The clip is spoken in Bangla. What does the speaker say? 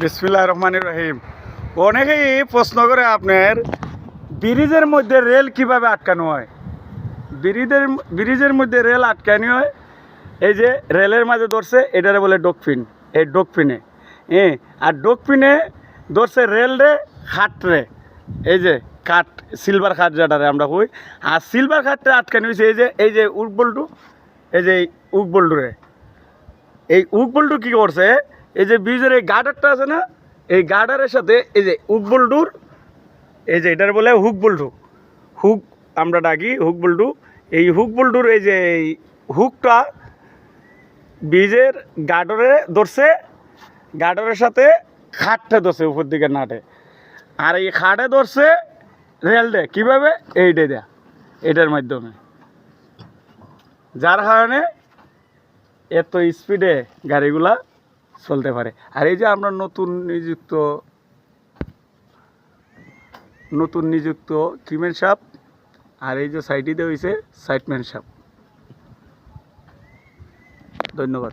বিসমিল্লাহির রহমানির রহিম। অনেকেই প্রশ্ন করে আপনার ব্রিজের মধ্যে রেল কিভাবে আটকানো হয়। ব্রিজের মধ্যে রেল আটকানো হয়, এই যে রেলের মাঝে ধরছে এটারে বলে ডকফিন। এই ডকফিনে আর ডকফিনে ধরছে রেল রে খাট রে, এই যে কাঠ সিলভার খাট যেটারে আমরা কই। আর সিলভার খাটটা আটকানো হয়েছে এই যে উকবল্টু, এই যে উকবল্টুরে। এই উকবল্টু কী করছে, এই যে ব্রিজের এই গার্ডারটা আছে না, এই গার্ডারের সাথে এই যে উকবল্টুর, এই যে এটার বলে হুক বল্টু, হুক আমরা ডাকি হুক বল্টু। এই হুক বল্টুর এই যে এই হুকটা ব্রিজের গার্ডারে ধরছে, গার্ডারের সাথে খাটটা ধরছে উপর দিকে নাটে। আর এই খাটে ধরছে রেল দে কীভাবে, এইটা দেয়া এটার মাধ্যমে, যার কারণে এত স্পিডে গাড়িগুলা চলতে পারে। আর এই যে আমরা নতুন নিযুক্ত কিমেন সাপ, আর এই যে সাইডে হয়েছে সাইডম্যান সাপ। ধন্যবাদ।